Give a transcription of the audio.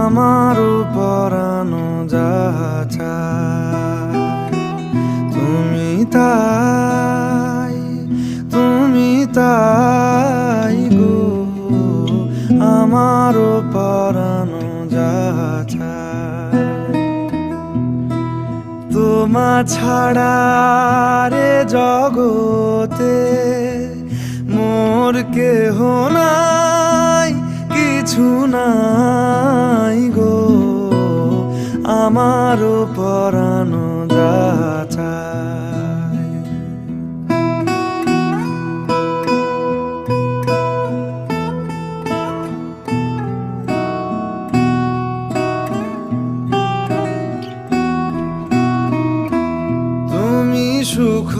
আমারও পরানো যাহা চায় তুমি তাই গো, আমারও পরানো যাহা চায়। তোমা ছাড়া রে জগতে মোর কেহ নাই, কিছু নাই গো, আমারও পরানো যাহা চায়। তুমি সুখ